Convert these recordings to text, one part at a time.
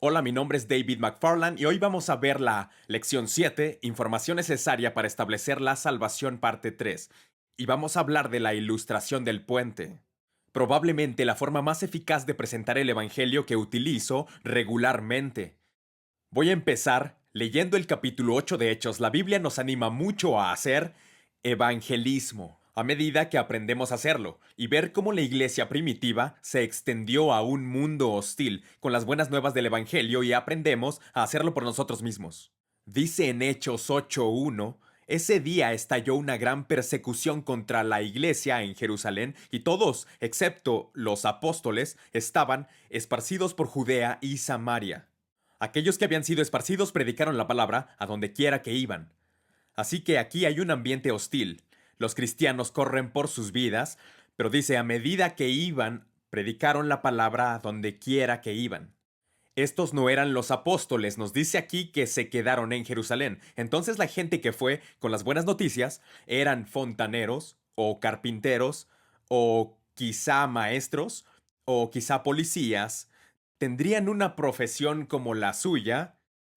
Hola, mi nombre es David McFarland y hoy vamos a ver la lección 7, información necesaria para establecer la salvación parte 3. Y vamos a hablar de la ilustración del puente. Probablemente la forma más eficaz de presentar el Evangelio que utilizo regularmente. Voy a empezar leyendo el capítulo 8 de Hechos. La Biblia nos anima mucho a hacer evangelismo a medida que aprendemos a hacerlo y ver cómo la iglesia primitiva se extendió a un mundo hostil con las buenas nuevas del Evangelio y aprendemos a hacerlo por nosotros mismos. Dice en Hechos 8:1, ese día estalló una gran persecución contra la iglesia en Jerusalén y todos, excepto los apóstoles, estaban esparcidos por Judea y Samaria. Aquellos que habían sido esparcidos predicaron la palabra a donde quiera que iban. Así que aquí hay un ambiente hostil. Los cristianos corren por sus vidas, pero dice, a medida que iban, predicaron la palabra a donde quiera que iban. Estos no eran los apóstoles, nos dice aquí que se quedaron en Jerusalén. Entonces la gente que fue con las buenas noticias eran fontaneros, o carpinteros, o quizá maestros, o quizá policías. Tendrían una profesión como la suya,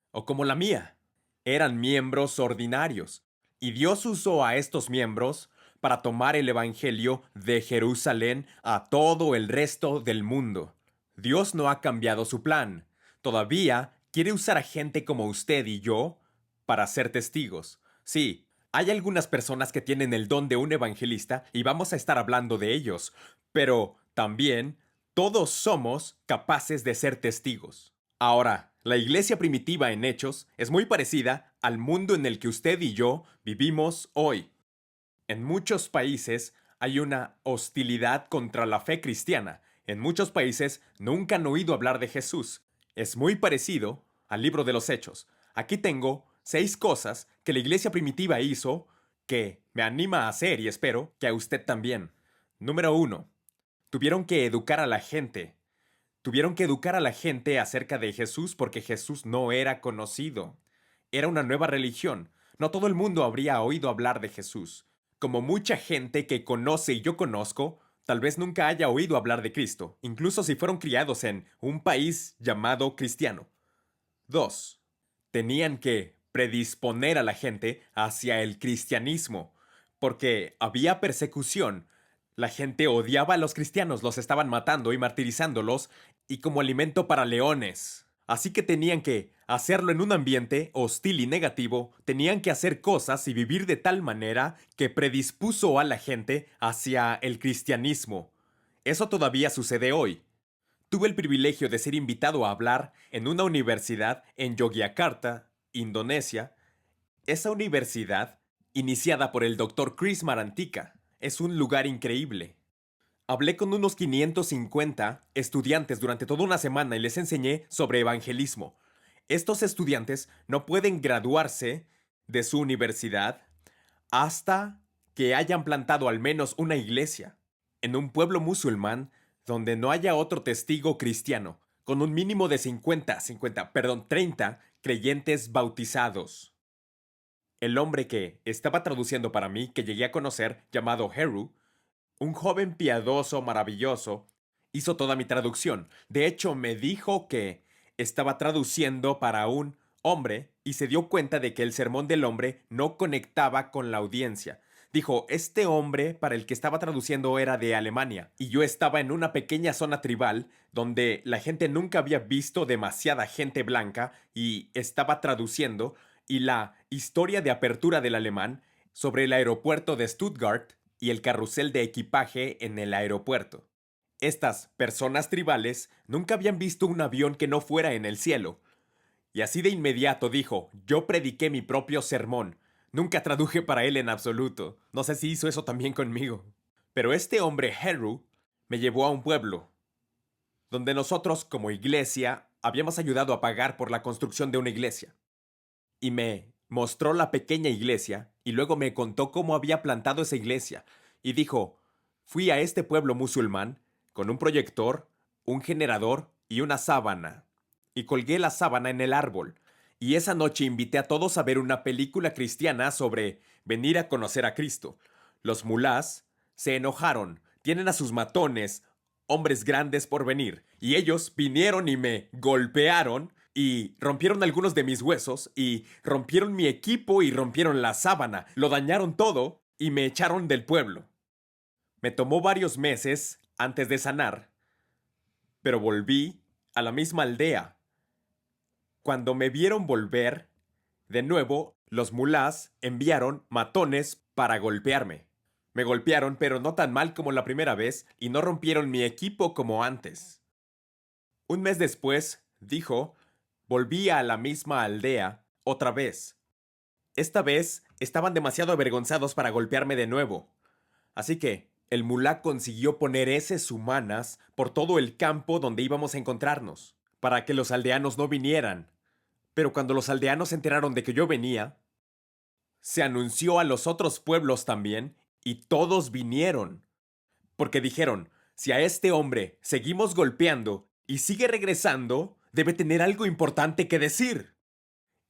o como la mía. Eran miembros ordinarios, y Dios usó a estos miembros para tomar el Evangelio de Jerusalén a todo el resto del mundo. Dios no ha cambiado su plan. Todavía quiere usar a gente como usted y yo para ser testigos. Sí, hay algunas personas que tienen el don de un evangelista y vamos a estar hablando de ellos, pero también todos somos capaces de ser testigos. Ahora, la iglesia primitiva en Hechos es muy parecida al mundo en el que usted y yo vivimos hoy. En muchos países hay una hostilidad contra la fe cristiana. En muchos países nunca han oído hablar de Jesús. Es muy parecido al libro de los Hechos. Aquí tengo 6 cosas que la iglesia primitiva hizo que me anima a hacer y espero que a usted también. Número 1. Tuvieron que educar a la gente. Tuvieron que educar a la gente acerca de Jesús porque Jesús no era conocido. Era una nueva religión. No todo el mundo habría oído hablar de Jesús. Como mucha gente que conoce y yo conozco, tal vez nunca haya oído hablar de Cristo, incluso si fueron criados en un país llamado cristiano. 2. Tenían que predisponer a la gente hacia el cristianismo, porque había persecución. La gente odiaba a los cristianos, los estaban matando y martirizándolos, y como alimento para leones. Así que tenían que hacerlo en un ambiente hostil y negativo, tenían que hacer cosas y vivir de tal manera que predispuso a la gente hacia el cristianismo. Eso todavía sucede hoy. Tuve el privilegio de ser invitado a hablar en una universidad en Yogyakarta, Indonesia. Esa universidad, iniciada por el Dr. Chris Marantika, es un lugar increíble. Hablé con unos 550 estudiantes durante toda una semana y les enseñé sobre evangelismo. Estos estudiantes no pueden graduarse de su universidad hasta que hayan plantado al menos una iglesia en un pueblo musulmán donde no haya otro testigo cristiano, con un mínimo de 30 creyentes bautizados. El hombre que estaba traduciendo para mí, que llegué a conocer, llamado Heru, un joven piadoso maravilloso, hizo toda mi traducción. De hecho, me dijo que estaba traduciendo para un hombre y se dio cuenta de que el sermón del hombre no conectaba con la audiencia. Dijo, este hombre para el que estaba traduciendo era de Alemania y yo estaba en una pequeña zona tribal donde la gente nunca había visto demasiada gente blanca y estaba traduciendo y la historia de apertura del alemán sobre el aeropuerto de Stuttgart y el carrusel de equipaje en el aeropuerto. Estas personas tribales nunca habían visto un avión que no fuera en el cielo. Y así de inmediato dijo, yo prediqué mi propio sermón. Nunca traduje para él en absoluto. No sé si hizo eso también conmigo. Pero este hombre, Heru, me llevó a un pueblo, donde nosotros, como iglesia, habíamos ayudado a pagar por la construcción de una iglesia. Y me mostró la pequeña iglesia y luego me contó cómo había plantado esa iglesia. Y dijo, fui a este pueblo musulmán con un proyector, un generador y una sábana. Y colgué la sábana en el árbol. Y esa noche invité a todos a ver una película cristiana sobre venir a conocer a Cristo. Los mulás se enojaron, tienen a sus matones hombres grandes por venir, y ellos vinieron y me golpearon y rompieron algunos de mis huesos y rompieron mi equipo y rompieron la sábana, lo dañaron todo y me echaron del pueblo. Me tomó varios meses antes de sanar, pero volví a la misma aldea. Cuando me vieron volver, de nuevo, los mulás enviaron matones para golpearme. Me golpearon, pero no tan mal como la primera vez, y no rompieron mi equipo como antes. Un mes después, dijo, volví a la misma aldea otra vez. Esta vez estaban demasiado avergonzados para golpearme de nuevo. Así que el mulá consiguió poner heces humanas por todo el campo donde íbamos a encontrarnos, para que los aldeanos no vinieran. Pero cuando los aldeanos se enteraron de que yo venía, se anunció a los otros pueblos también, y todos vinieron. Porque dijeron, si a este hombre seguimos golpeando y sigue regresando, debe tener algo importante que decir.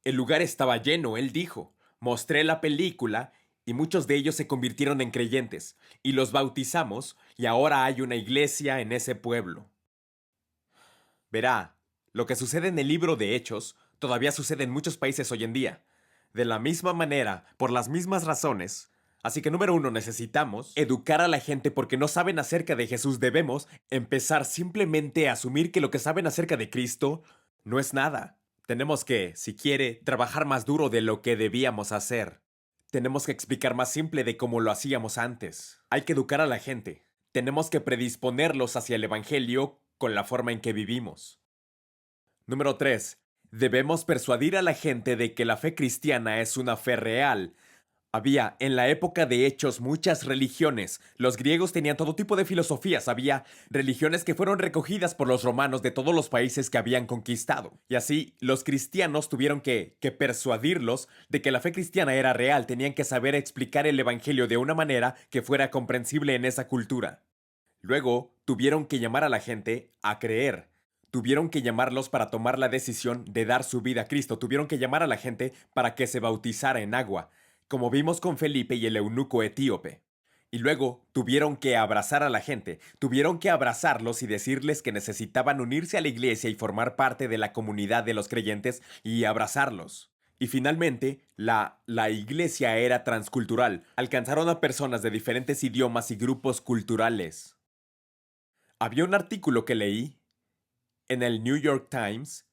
El lugar estaba lleno, él dijo. Mostré la película y muchos de ellos se convirtieron en creyentes, y los bautizamos, y ahora hay una iglesia en ese pueblo. Verá, lo que sucede en el libro de Hechos todavía sucede en muchos países hoy en día. De la misma manera, por las mismas razones. Así que número uno, necesitamos educar a la gente porque no saben acerca de Jesús. Debemos empezar simplemente a asumir que lo que saben acerca de Cristo no es nada. Tenemos que, si quiere, trabajar más duro de lo que debíamos hacer. Tenemos que explicar más simple de cómo lo hacíamos antes. Hay que educar a la gente. Tenemos que predisponerlos hacia el Evangelio con la forma en que vivimos. Número 3. Debemos persuadir a la gente de que la fe cristiana es una fe real. Había en la época de Hechos muchas religiones. Los griegos tenían todo tipo de filosofías. Había religiones que fueron recogidas por los romanos de todos los países que habían conquistado. Y así, los cristianos tuvieron que persuadirlos de que la fe cristiana era real. Tenían que saber explicar el evangelio de una manera que fuera comprensible en esa cultura. Luego, tuvieron que llamar a la gente a creer. Tuvieron que llamarlos para tomar la decisión de dar su vida a Cristo. Tuvieron que llamar a la gente para que se bautizara en agua, como vimos con Felipe y el eunuco etíope. Y luego tuvieron que abrazar a la gente, tuvieron que abrazarlos y decirles que necesitaban unirse a la iglesia y formar parte de la comunidad de los creyentes y abrazarlos. Y finalmente, la iglesia era transcultural. Alcanzaron a personas de diferentes idiomas y grupos culturales. Había un artículo que leí en el New York Times.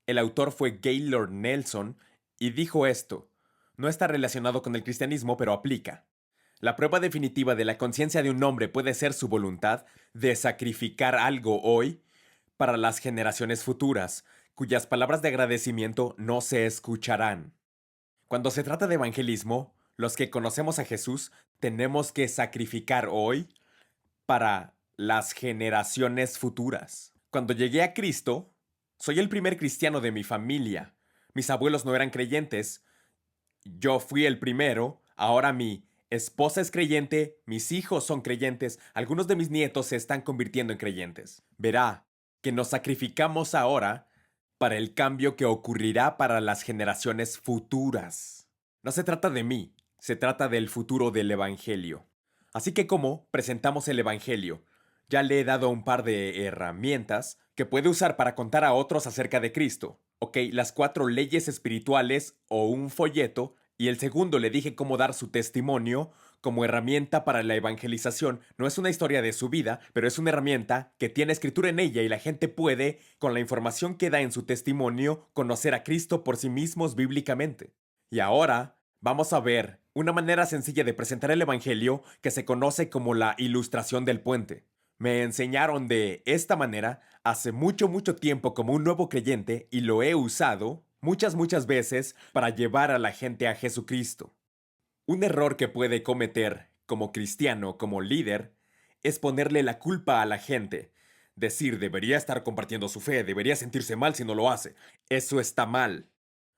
El autor fue Gaylord Nelson y dijo esto. No está relacionado con el cristianismo, pero aplica. La prueba definitiva de la conciencia de un hombre puede ser su voluntad de sacrificar algo hoy para las generaciones futuras, cuyas palabras de agradecimiento no se escucharán. Cuando se trata de evangelismo, los que conocemos a Jesús tenemos que sacrificar hoy para las generaciones futuras. Cuando llegué a Cristo, soy el primer cristiano de mi familia. Mis abuelos no eran creyentes. Yo fui el primero. Ahora mi esposa es creyente, mis hijos son creyentes, algunos de mis nietos se están convirtiendo en creyentes. Verá que nos sacrificamos ahora para el cambio que ocurrirá para las generaciones futuras. No se trata de mí, se trata del futuro del Evangelio. Así que, ¿cómo presentamos el Evangelio? Ya le he dado un par de herramientas que puede usar para contar a otros acerca de Cristo. Ok, las 4 leyes espirituales o un folleto, y el segundo le dije cómo dar su testimonio como herramienta para la evangelización. No es una historia de su vida, pero es una herramienta que tiene escritura en ella y la gente puede, con la información que da en su testimonio, conocer a Cristo por sí mismos bíblicamente. Y ahora vamos a ver una manera sencilla de presentar el Evangelio que se conoce como la ilustración del puente. Me enseñaron de esta manera hace mucho tiempo como un nuevo creyente y lo he usado muchas veces para llevar a la gente a Jesucristo. Un error que puede cometer como cristiano, como líder, es ponerle la culpa a la gente. Decir, debería estar compartiendo su fe, debería sentirse mal si no lo hace. Eso está mal.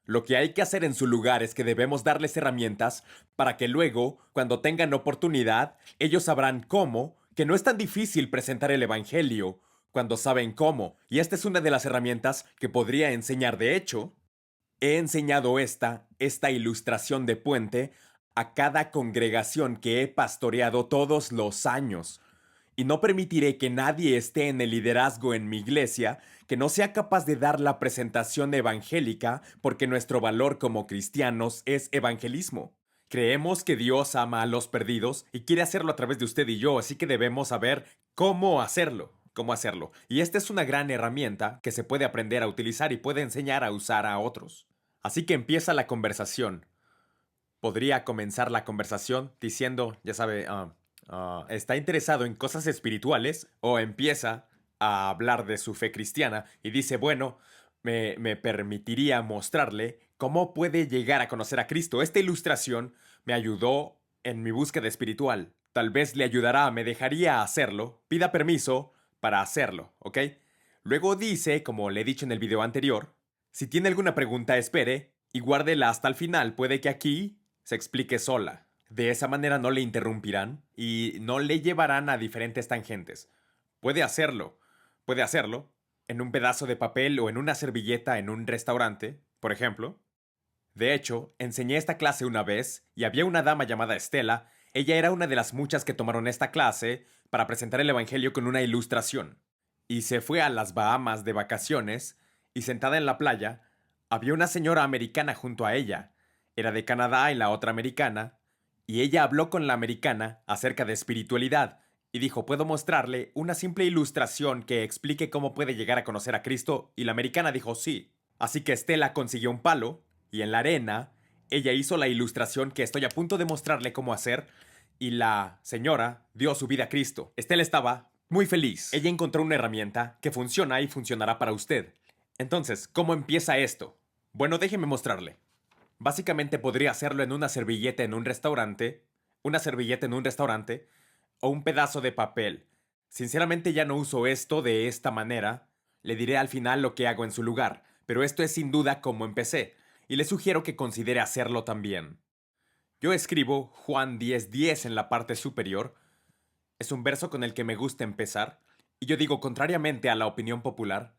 Lo que hay que hacer en su lugar es que debemos darles herramientas para que luego, cuando tengan oportunidad, ellos sabrán cómo, que no es tan difícil presentar el Evangelio cuando saben cómo. Y esta es una de las herramientas que podría enseñar. De hecho, he enseñado esta ilustración de puente a cada congregación que he pastoreado todos los años. Y no permitiré que nadie esté en el liderazgo en mi iglesia que no sea capaz de dar la presentación evangélica, porque nuestro valor como cristianos es evangelismo. Creemos que Dios ama a los perdidos y quiere hacerlo a través de usted y yo, así que debemos saber cómo hacerlo. Cómo hacerlo. Y esta es una gran herramienta que se puede aprender a utilizar y puede enseñar a usar a otros. Así que empieza la conversación. Podría comenzar la conversación diciendo, ya sabe, está interesado en cosas espirituales, o empieza a hablar de su fe cristiana y dice, bueno, me permitiría mostrarle cómo puede llegar a conocer a Cristo. Esta ilustración me ayudó en mi búsqueda espiritual. Tal vez le ayudará, me dejaría hacerlo. Pida permiso para hacerlo, ¿ok? Luego dice, como le he dicho en el video anterior, si tiene alguna pregunta, espere y guárdela hasta el final. Puede que aquí se explique sola. De esa manera no le interrumpirán y no le llevarán a diferentes tangentes. Puede hacerlo. Puede hacerlo en un pedazo de papel o en una servilleta en un restaurante, por ejemplo. De hecho, enseñé esta clase una vez y había una dama llamada Estela. Ella era una de las muchas que tomaron esta clase para presentar el Evangelio con una ilustración. Y se fue a las Bahamas de vacaciones y sentada en la playa, había una señora americana junto a ella. Era de Canadá y la otra americana, y ella habló con la americana acerca de espiritualidad y dijo, ¿puedo mostrarle una simple ilustración que explique cómo puede llegar a conocer a Cristo? Y la americana dijo sí. Así que Estela consiguió un palo y en la arena ella hizo la ilustración que estoy a punto de mostrarle cómo hacer, y la señora dio su vida a Cristo. Estela estaba muy feliz. Ella encontró una herramienta que funciona y funcionará para usted. Entonces, ¿cómo empieza esto? Bueno, déjeme mostrarle. Básicamente podría hacerlo en una servilleta en un restaurante, o un pedazo de papel. Sinceramente ya no uso esto de esta manera. Le diré al final lo que hago en su lugar, pero esto es sin duda como empecé, y le sugiero que considere hacerlo también. Yo escribo Juan 10:10 en la parte superior. Es un verso con el que me gusta empezar, y yo digo, contrariamente a la opinión popular,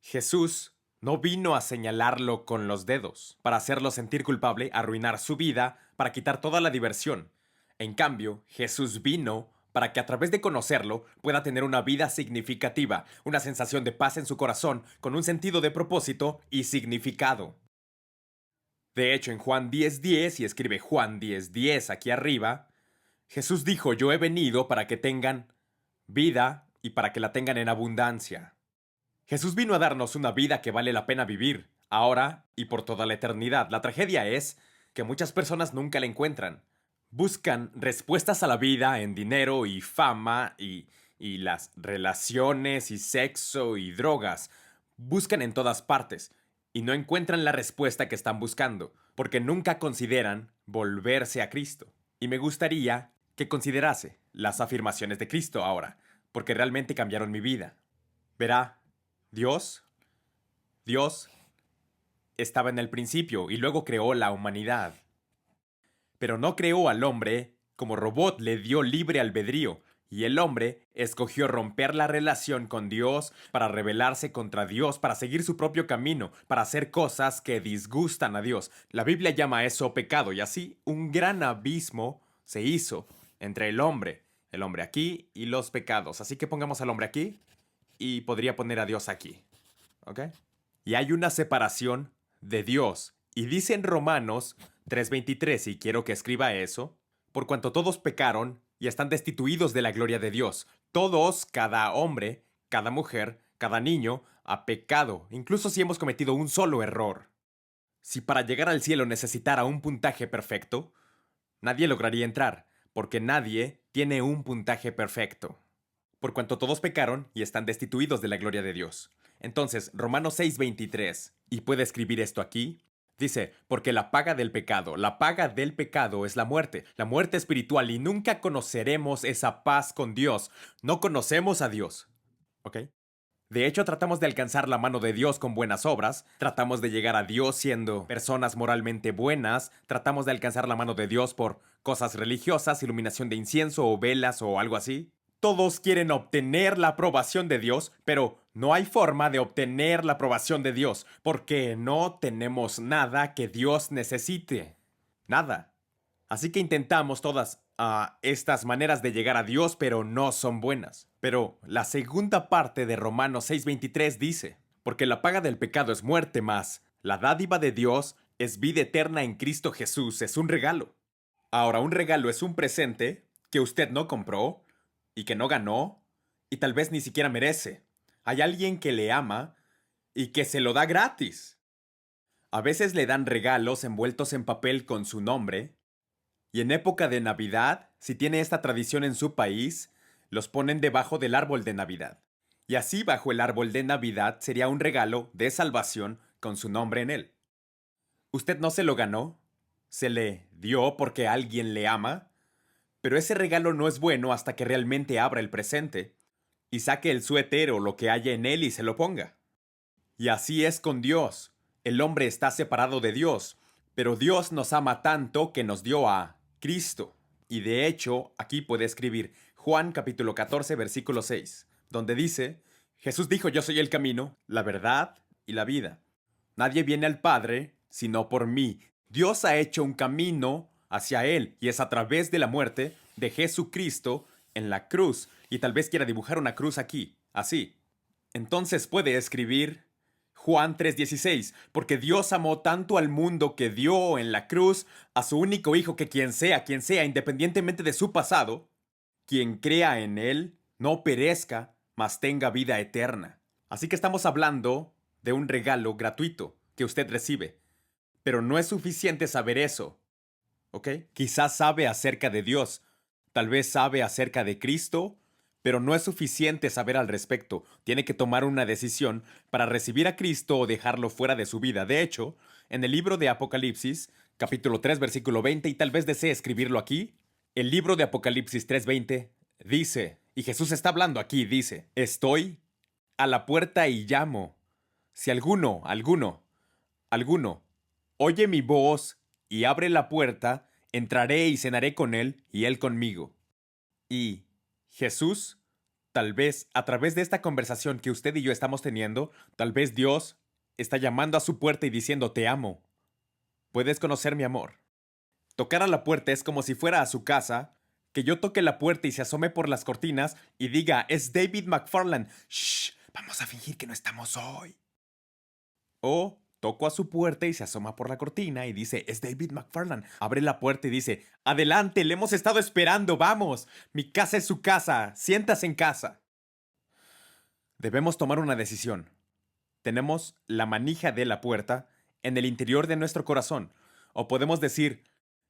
Jesús no vino a señalarlo con los dedos, para hacerlo sentir culpable, arruinar su vida, para quitar toda la diversión. En cambio, Jesús vino para que a través de conocerlo pueda tener una vida significativa, una sensación de paz en su corazón, con un sentido de propósito y significado. De hecho, en Juan 10:10, y escribe Juan 10:10 aquí arriba, Jesús dijo, yo he venido para que tengan vida y para que la tengan en abundancia. Jesús vino a darnos una vida que vale la pena vivir, ahora y por toda la eternidad. La tragedia es que muchas personas nunca la encuentran. Buscan respuestas a la vida en dinero y fama y las relaciones y sexo y drogas. Buscan en todas partes y no encuentran la respuesta que están buscando, porque nunca consideran volverse a Cristo. Y me gustaría que considerase las afirmaciones de Cristo ahora, porque realmente cambiaron mi vida. Verá, Dios estaba en el principio y luego creó la humanidad. Pero no creó al hombre como robot, le dio libre albedrío. Y el hombre escogió romper la relación con Dios para rebelarse contra Dios, para seguir su propio camino, para hacer cosas que disgustan a Dios. La Biblia llama eso pecado, y así un gran abismo se hizo entre el hombre aquí y los pecados. Así que pongamos al hombre aquí y podría poner a Dios aquí. ¿Ok? Y hay una separación de Dios. Y dice en Romanos 3:23, y quiero que escriba eso, por cuanto todos pecaron y están destituidos de la gloria de Dios. Todos, cada hombre, cada mujer, cada niño, ha pecado, incluso si hemos cometido un solo error. Si para llegar al cielo necesitara un puntaje perfecto, nadie lograría entrar, porque nadie tiene un puntaje perfecto. Por cuanto todos pecaron y están destituidos de la gloria de Dios. Entonces, Romanos 6:23, y puede escribir esto aquí, dice, porque la paga del pecado es la muerte espiritual, y nunca conoceremos esa paz con Dios. No conocemos a Dios. ¿Ok? De hecho, tratamos de alcanzar la mano de Dios con buenas obras, tratamos de llegar a Dios siendo personas moralmente buenas, tratamos de alcanzar la mano de Dios por cosas religiosas, iluminación de incienso o velas o algo así. Todos quieren obtener la aprobación de Dios, pero no hay forma de obtener la aprobación de Dios, porque no tenemos nada que Dios necesite. Nada. Así que intentamos todas estas maneras de llegar a Dios, pero no son buenas. Pero la segunda parte de Romanos 6:23 dice, porque la paga del pecado es muerte, más la dádiva de Dios es vida eterna en Cristo Jesús, es un regalo. Ahora, un regalo es un presente que usted no compró y que no ganó y tal vez ni siquiera merece. Hay alguien que le ama y que se lo da gratis. A veces le dan regalos envueltos en papel con su nombre, y en época de Navidad, si tiene esta tradición en su país, los ponen debajo del árbol de Navidad. Y así bajo el árbol de Navidad sería un regalo de salvación con su nombre en él. Usted no se lo ganó, se le dio porque alguien le ama, pero ese regalo no es bueno hasta que realmente abra el presente y saque el suéter o lo que haya en él y se lo ponga. Y así es con Dios. El hombre está separado de Dios, pero Dios nos ama tanto que nos dio a Cristo. Y de hecho, aquí puede escribir Juan capítulo 14, versículo 6, donde dice, Jesús dijo, yo soy el camino, la verdad y la vida. Nadie viene al Padre sino por mí. Dios ha hecho un camino hacia Él y es a través de la muerte de Jesucristo en la cruz. Y tal vez quiera dibujar una cruz aquí, así. Entonces puede escribir Juan 3:16, porque Dios amó tanto al mundo que dio en la cruz a su único hijo que quien sea, independientemente de su pasado, quien crea en él, no perezca, mas tenga vida eterna. Así que estamos hablando de un regalo gratuito que usted recibe. Pero no es suficiente saber eso, ¿ok? Quizás sabe acerca de Dios, tal vez sabe acerca de Cristo, pero no es suficiente saber al respecto. Tiene que tomar una decisión para recibir a Cristo o dejarlo fuera de su vida. De hecho, en el libro de Apocalipsis, capítulo 3, versículo 20, y tal vez desee escribirlo aquí, el libro de Apocalipsis 3:20 dice, y Jesús está hablando aquí, dice, estoy a la puerta y llamo. Si alguno, oye mi voz y abre la puerta, entraré y cenaré con él y él conmigo. Y Jesús, tal vez a través de esta conversación que usted y yo estamos teniendo, tal vez Dios está llamando a su puerta y diciendo, te amo. Puedes conocer mi amor. Tocar a la puerta es como si fuera a su casa, que yo toque la puerta y se asome por las cortinas y diga, es David McFarland. Shh, vamos a fingir que no estamos hoy. O toco a su puerta y se asoma por la cortina y dice, es David McFarland. Abre la puerta y dice, adelante, le hemos estado esperando, vamos. Mi casa es su casa, siéntase en casa. Debemos tomar una decisión. Tenemos la manija de la puerta en el interior de nuestro corazón. O podemos decir,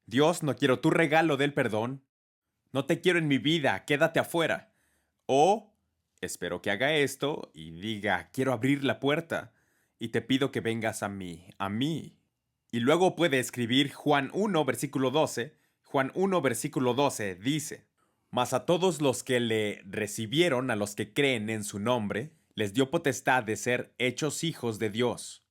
Dios, no quiero tu regalo del perdón. No te quiero en mi vida, quédate afuera. O espero que haga esto y diga, quiero abrir la puerta y te pido que vengas a mí, a mí. Y luego puede escribir Juan 1, versículo 12. Juan 1, versículo 12 dice, mas a todos los que le recibieron, a los que creen en su nombre, les dio potestad de ser hechos hijos de Dios.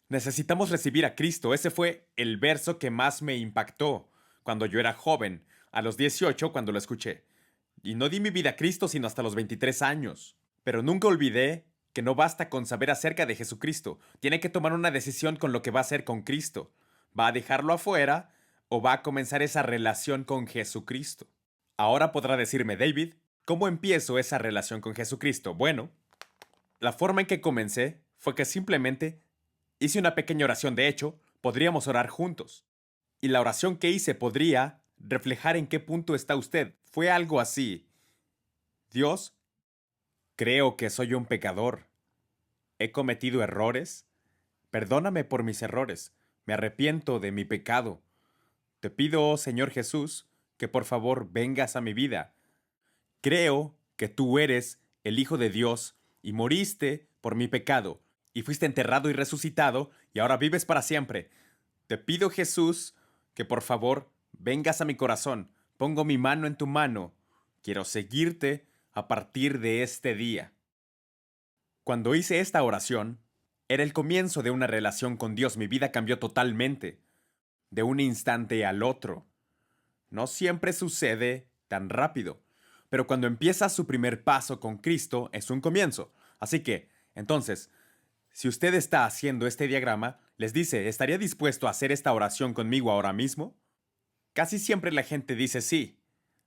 Necesitamos recibir a Cristo. Ese fue el verso que más me impactó cuando yo era joven, a los 18 cuando lo escuché. Y no di mi vida a Cristo sino hasta los 23 años. Pero nunca olvidé que no basta con saber acerca de Jesucristo. Tiene que tomar una decisión con lo que va a hacer con Cristo. ¿Va a dejarlo afuera o va a comenzar esa relación con Jesucristo? Ahora podrá decirme, David, ¿cómo empiezo esa relación con Jesucristo? Bueno, la forma en que comencé fue que simplemente hice una pequeña oración. De hecho, podríamos orar juntos. Y la oración que hice podría reflejar en qué punto está usted. Fue algo así. Dios, creo que soy un pecador. He cometido errores. Perdóname por mis errores. Me arrepiento de mi pecado. Te pido, Señor Jesús, que por favor vengas a mi vida. Creo que tú eres el Hijo de Dios y moriste por mi pecado y fuiste enterrado y resucitado y ahora vives para siempre. Te pido, Jesús, que por favor vengas a mi corazón. Pongo mi mano en tu mano. Quiero seguirte a partir de este día. Cuando hice esta oración, era el comienzo de una relación con Dios. Mi vida cambió totalmente, de un instante al otro. No siempre sucede tan rápido, pero cuando empieza su primer paso con Cristo es un comienzo. Así que, entonces, si usted está haciendo este diagrama, les dice, ¿estaría dispuesto a hacer esta oración conmigo ahora mismo? Casi siempre la gente dice sí.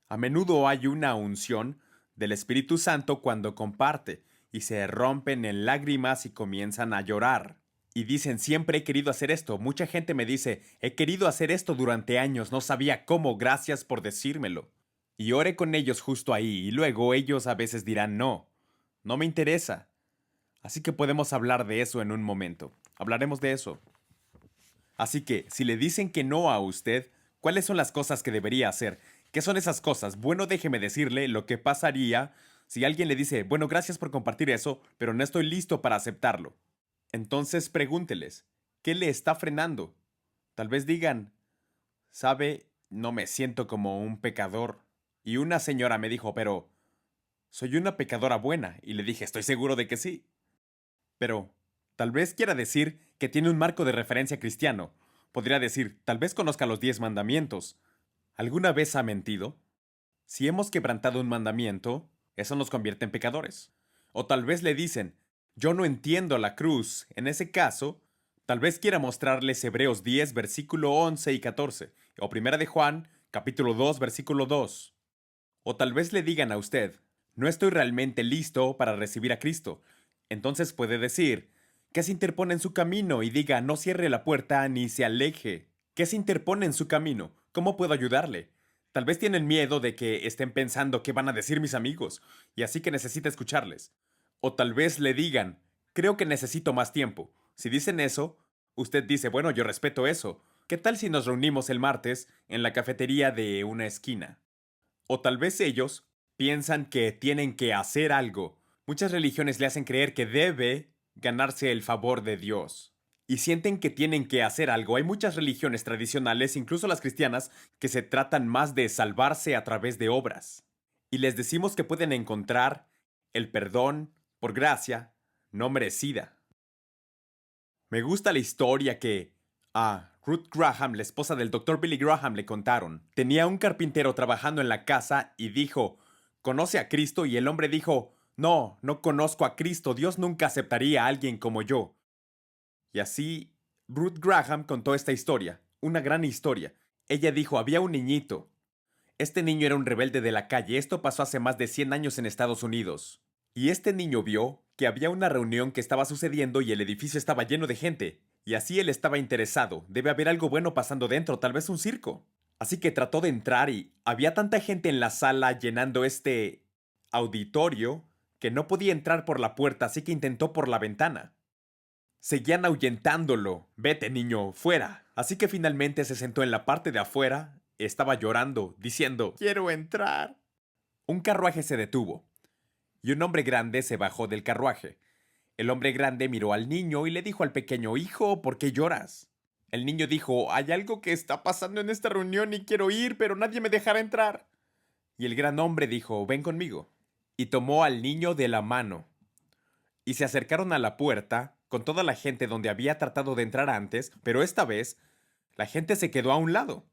A menudo hay una unción del Espíritu Santo cuando comparte y se rompen en lágrimas y comienzan a llorar. Y dicen, siempre he querido hacer esto. Mucha gente me dice, he querido hacer esto durante años, no sabía cómo, gracias por decírmelo. Y ore con ellos justo ahí, y luego ellos a veces dirán, no, no me interesa. Así que podemos hablar de eso en un momento. Hablaremos de eso. Así que, si le dicen que no a usted, ¿cuáles son las cosas que debería hacer? ¿Qué son esas cosas? Bueno, déjeme decirle lo que pasaría si alguien le dice, bueno, gracias por compartir eso, pero no estoy listo para aceptarlo. Entonces pregúnteles, ¿qué le está frenando? Tal vez digan, sabe, no me siento como un pecador. Y una señora me dijo, pero soy una pecadora buena. Y le dije, estoy seguro de que sí. Pero tal vez quiera decir que tiene un marco de referencia cristiano. Podría decir, tal vez conozca los 10 mandamientos. ¿Alguna vez ha mentido? Si hemos quebrantado un mandamiento, eso nos convierte en pecadores. O tal vez le dicen, yo no entiendo la cruz. En ese caso, tal vez quiera mostrarles Hebreos 10, versículo 11 y 14, o Primera de Juan, capítulo 2, versículo 2. O tal vez le digan a usted, no estoy realmente listo para recibir a Cristo. Entonces puede decir, ¿qué se interpone en su camino? Y diga, no cierre la puerta ni se aleje. ¿Qué se interpone en su camino? ¿Cómo puedo ayudarle? Tal vez tienen miedo de que estén pensando qué van a decir mis amigos, y así que necesita escucharles. O tal vez le digan, creo que necesito más tiempo. Si dicen eso, usted dice, bueno, yo respeto eso. ¿Qué tal si nos reunimos el martes en la cafetería de una esquina? O tal vez ellos piensan que tienen que hacer algo. Muchas religiones le hacen creer que debe ganarse el favor de Dios. Y sienten que tienen que hacer algo. Hay muchas religiones tradicionales, incluso las cristianas, que se tratan más de salvarse a través de obras. Y les decimos que pueden encontrar el perdón por gracia no merecida. Me gusta la historia que a Ruth Graham, la esposa del Dr. Billy Graham, le contaron. Tenía un carpintero trabajando en la casa y dijo, ¿conoce a Cristo? Y el hombre dijo, no, no conozco a Cristo, Dios nunca aceptaría a alguien como yo. Y así, Ruth Graham contó esta historia, una gran historia. Ella dijo, había un niñito. Este niño era un rebelde de la calle, esto pasó hace más de 100 años en Estados Unidos. Y este niño vio que había una reunión que estaba sucediendo y el edificio estaba lleno de gente. Y así él estaba interesado. Debe haber algo bueno pasando dentro, tal vez un circo. Así que trató de entrar y había tanta gente en la sala llenando este auditorio que no podía entrar por la puerta, así que intentó por la ventana. Seguían ahuyentándolo. Vete, niño, fuera. Así que finalmente se sentó en la parte de afuera. Estaba llorando, diciendo, quiero entrar. Un carruaje se detuvo y un hombre grande se bajó del carruaje. El hombre grande miró al niño y le dijo al pequeño, hijo, ¿por qué lloras? El niño dijo, hay algo que está pasando en esta reunión y quiero ir, pero nadie me dejará entrar. Y el gran hombre dijo, ven conmigo. Y tomó al niño de la mano. Y se acercaron a la puerta, con toda la gente donde había tratado de entrar antes, pero esta vez la gente se quedó a un lado.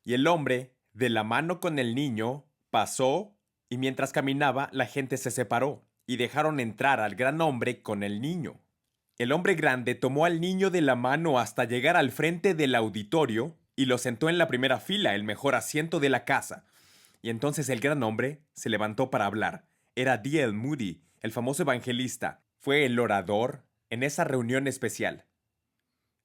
Y el hombre, de la mano con el niño, pasó, y mientras caminaba, la gente se separó, y dejaron entrar al gran hombre con el niño. El hombre grande tomó al niño de la mano hasta llegar al frente del auditorio y lo sentó en la primera fila, el mejor asiento de la casa. Y entonces el gran hombre se levantó para hablar. Era D.L. Moody, el famoso evangelista. Fue el orador en esa reunión especial.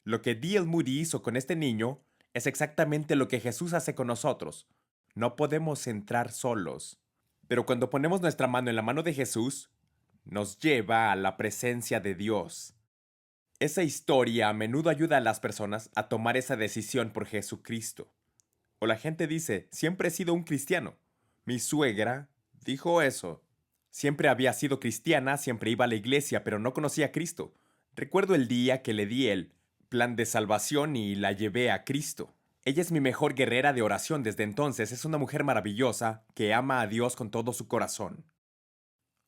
Lo que D.L. Moody hizo con este niño es exactamente lo que Jesús hace con nosotros. No podemos entrar solos. Pero cuando ponemos nuestra mano en la mano de Jesús, nos lleva a la presencia de Dios. Esa historia a menudo ayuda a las personas a tomar esa decisión por Jesucristo. O la gente dice, siempre he sido un cristiano. Mi suegra dijo eso. Siempre había sido cristiana, siempre iba a la iglesia, pero no conocía a Cristo. Recuerdo el día que le di el plan de salvación y la llevé a Cristo. Ella es mi mejor guerrera de oración desde entonces, es una mujer maravillosa que ama a Dios con todo su corazón.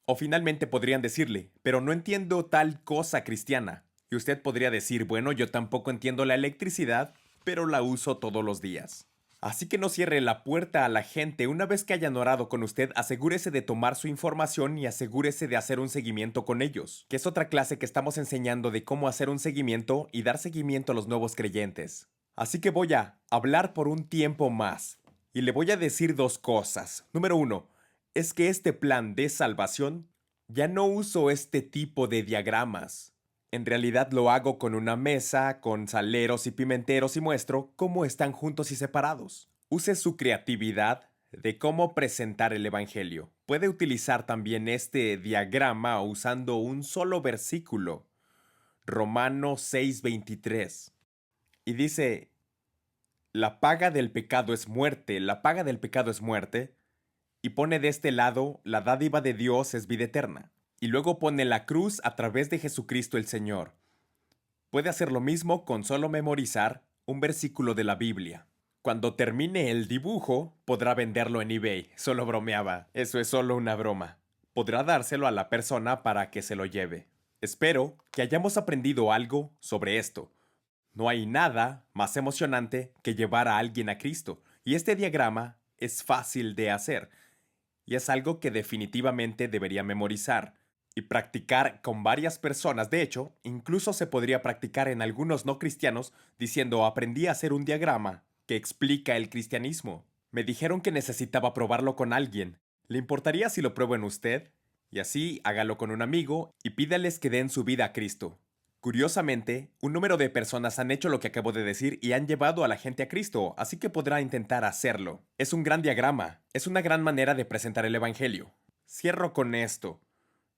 O finalmente podrían decirle, pero no entiendo tal cosa cristiana. Y usted podría decir, bueno, yo tampoco entiendo la electricidad, pero la uso todos los días. Así que no cierre la puerta a la gente. Una vez que hayan orado con usted, asegúrese de tomar su información y asegúrese de hacer un seguimiento con ellos, que es otra clase que estamos enseñando de cómo hacer un seguimiento y dar seguimiento a los nuevos creyentes. Así que voy a hablar por un tiempo más y le voy a decir dos cosas. Número uno, es que este plan de salvación ya no uso este tipo de diagramas. En realidad lo hago con una mesa, con saleros y pimenteros y muestro cómo están juntos y separados. Use su creatividad de cómo presentar el Evangelio. Puede utilizar también este diagrama usando un solo versículo, Romanos 6:23. Y dice, la paga del pecado es muerte, la paga del pecado es muerte, y pone de este lado, la dádiva de Dios es vida eterna. Y luego pone la cruz a través de Jesucristo el Señor. Puede hacer lo mismo con solo memorizar un versículo de la Biblia. Cuando termine el dibujo, podrá venderlo en eBay. Solo bromeaba. Eso es solo una broma. Podrá dárselo a la persona para que se lo lleve. Espero que hayamos aprendido algo sobre esto. No hay nada más emocionante que llevar a alguien a Cristo. Y este diagrama es fácil de hacer. Y es algo que definitivamente debería memorizar y practicar con varias personas. De hecho, incluso se podría practicar en algunos no cristianos diciendo aprendí a hacer un diagrama que explica el cristianismo. Me dijeron que necesitaba probarlo con alguien. ¿Le importaría si lo pruebo en usted? Y así hágalo con un amigo y pídales que den su vida a Cristo. Curiosamente, un número de personas han hecho lo que acabo de decir y han llevado a la gente a Cristo, así que podrá intentar hacerlo. Es un gran diagrama, es una gran manera de presentar el Evangelio. Cierro con esto.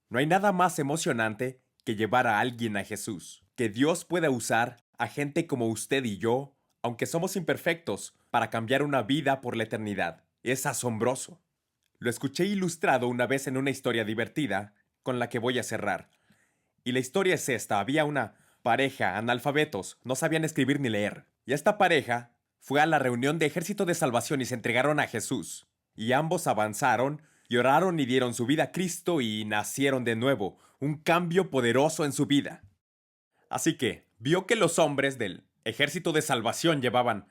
No hay nada más emocionante que llevar a alguien a Jesús. Que Dios pueda usar a gente como usted y yo, aunque somos imperfectos, para cambiar una vida por la eternidad. Es asombroso. Lo escuché ilustrado una vez en una historia divertida, con la que voy a cerrar. Y la historia es esta, había una pareja, analfabetos, no sabían escribir ni leer. Y esta pareja fue a la reunión de Ejército de Salvación y se entregaron a Jesús. Y ambos avanzaron, y oraron y dieron su vida a Cristo y nacieron de nuevo, un cambio poderoso en su vida. Así que, vio que los hombres del Ejército de Salvación llevaban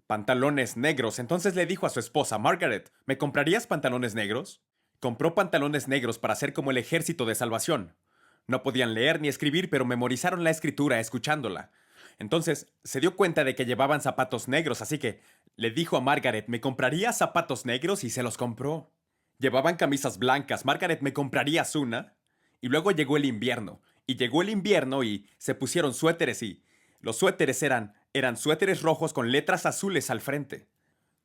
pantalones negros, entonces le dijo a su esposa, Margaret, ¿me comprarías pantalones negros? Compró pantalones negros para ser como el Ejército de Salvación. No podían leer ni escribir, pero memorizaron la escritura escuchándola. Entonces se dio cuenta de que llevaban zapatos negros, así que le dijo a Margaret, ¿me comprarías zapatos negros? Y se los compró. Llevaban camisas blancas, Margaret, ¿me comprarías una? Y luego llegó el invierno, y se pusieron suéteres y los suéteres eran suéteres rojos con letras azules al frente.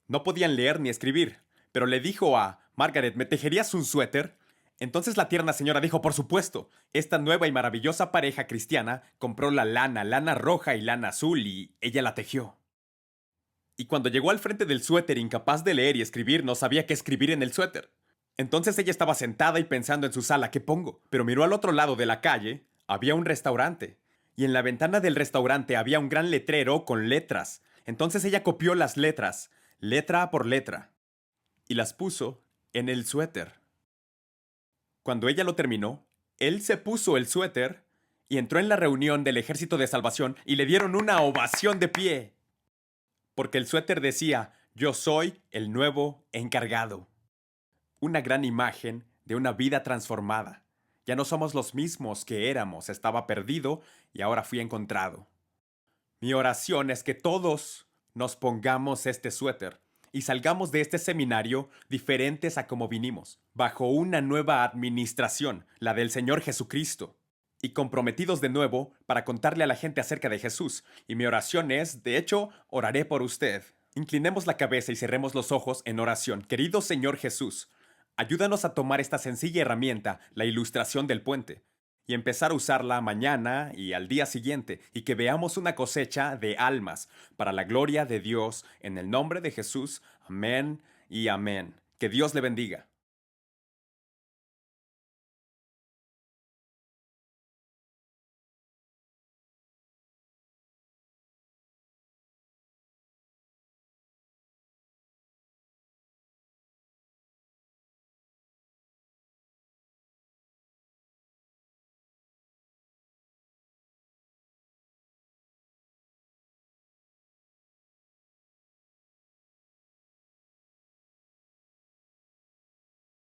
No podían leer ni escribir, pero le dijo a Margaret, ¿me tejerías un suéter? Entonces la tierna señora dijo, por supuesto. Esta nueva y maravillosa pareja cristiana compró la lana roja y lana azul, y ella la tejió. Y cuando llegó al frente del suéter, incapaz de leer y escribir, no sabía qué escribir en el suéter. Entonces ella estaba sentada y pensando en su sala, ¿qué pongo? Pero miró al otro lado de la calle, había un restaurante. Y en la ventana del restaurante había un gran letrero con letras. Entonces ella copió las letras, letra por letra, y las puso en el suéter. Cuando ella lo terminó, él se puso el suéter y entró en la reunión del Ejército de Salvación y le dieron una ovación de pie. Porque el suéter decía, yo soy el nuevo encargado. Una gran imagen de una vida transformada. Ya no somos los mismos que éramos, estaba perdido y ahora fui encontrado. Mi oración es que todos nos pongamos este suéter y salgamos de este seminario diferentes a como vinimos, bajo una nueva administración, la del Señor Jesucristo, y comprometidos de nuevo para contarle a la gente acerca de Jesús. Y mi oración es, de hecho, oraré por usted. Inclinemos la cabeza y cerremos los ojos en oración. Querido Señor Jesús, ayúdanos a tomar esta sencilla herramienta, la ilustración del puente, y empezar a usarla mañana y al día siguiente, y que veamos una cosecha de almas para la gloria de Dios, en el nombre de Jesús. Amén y amén. Que Dios le bendiga.